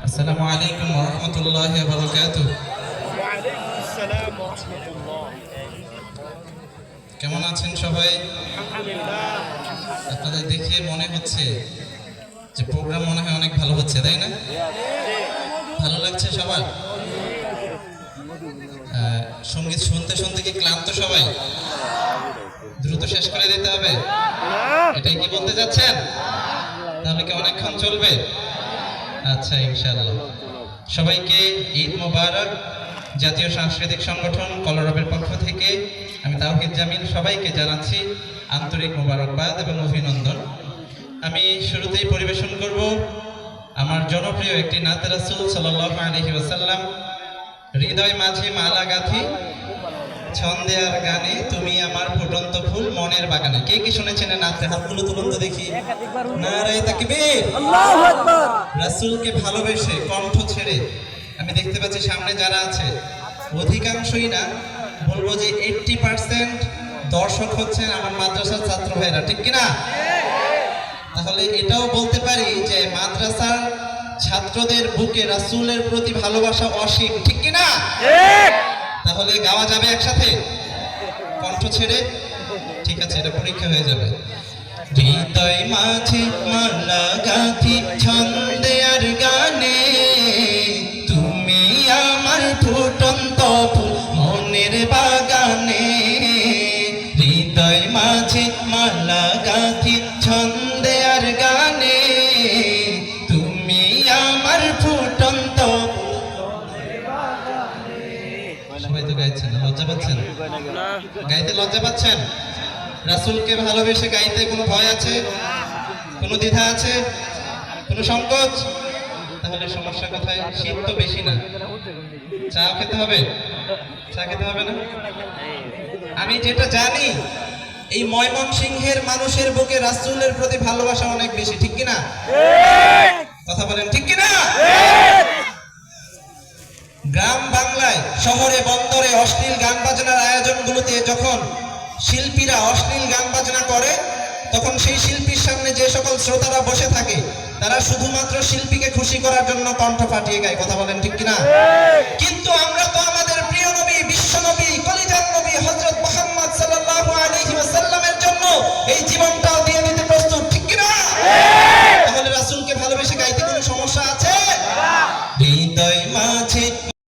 আসসালামু আলাইকুম ওয়া রাহমাতুল্লাহি ওয়া বারাকাতুহু। ওয়া আলাইকুম আসসালাম ওয়া রাহমাতুল্লাহ। কেমন আছেন সবাই? আলহামদুলিল্লাহ। আপনাদের দেখে মনে হচ্ছে যে প্রোগ্রাম মনে হয় অনেক ভালো হচ্ছে, তাই না? ভালো লাগছে সবার? সঙ্গীত শুনতে শুনতে কি ক্লান্ত সবাই? দ্রুত শেষ করে দিতে হবে, এটাই কি বলতে যাচ্ছেন? তাহলে কি অনেকক্ষণ চলবে? আচ্ছা, ইনশাআল্লাহ। সবাইকে ঈদ মোবারক। জাতীয় সাংস্কৃতিক সংগঠন কলরবের পক্ষ থেকে আমি তাওহীদ জামিল সবাইকে জানাচ্ছি আন্তরিক মোবারকবাদ এবং অভিনন্দন। আমি শুরুতেই পরিবেশন করব আমার জনপ্রিয় একটি নাতে রাসূল সাল্লাল্লাহু আলাইহি ওয়াসাল্লাম, হৃদয় মাঝে মালা গাঁথি ছন্দে আর গানে তুমি আমার ফুটন্ত ফুল মনের বাগানে। কে কি শুনেছেন নাতে? হাতগুলো তুলুন তো দেখি। নারায়ে তাকবীর, আল্লাহু আকবার। রাসূলকে ভালোবেসে কণ্ঠ ছেড়ে আমি দেখতে পাচ্ছি সামনে যারা আছে অধিকাংশই না, বলবো যে 80% দর্শক হচ্ছেন আমার মাদ্রাসার ছাত্র ভাইরা, ঠিক কিনা? তাহলে এটাও বলতে পারি যে মাদ্রাসার ছাত্রদের বুকে রাসূলের প্রতি ভালোবাসা অসীম, ঠিক কিনা? তাহলে গাওয়া যাবে একসাথে কণ্ঠ ছেড়ে? ঠিক আছে, এটা পরীক্ষা হয়ে যাবে। হৃদয় মাঝে মালা গাঁথি ছন্দে আর গানে তুমি আমার ফুটন্ত ফুল মনের বাগানে। হৃদয় মাঝে মালা গাঁথি ছন্দে আর গানে তুমি আমার ফুটন্ত। সবাই তো গাইছেন, লজ্জা পাচ্ছেন? গাইতে লজ্জা পাচ্ছেন? রাসূলকে ভালোবেসে গাইতে কোনো ভয় আছে? কোনো দ্বিধা আছে? কোনো সংকোচ? তাহলে সমস্যা কোথায়? শীত তো বেশি না, চা খেতে হবে? চা খেতে হবে না? আমি যেটা জানি এই ময়মনসিংহের মানুষের বুকে রাসূলের প্রতি ভালোবাসা অনেক বেশি, ঠিক কিনা? কথা বলেন, ঠিক কিনা? গ্রাম বাংলায় শহরে বন্দরে অশ্লীল গান বাজনার আয়োজনগুলোতে যখন শিল্পীরা অশ্লীল গান বাজনা করে তখন সেই শিল্পীর সামনে যে সকল শ্রোতারা বসে থাকে তারা শুধুমাত্র শিল্পীকে খুশি করার জন্য কণ্ঠ ফাটিয়ে গায়। কথা বলেন, ঠিক কিনা?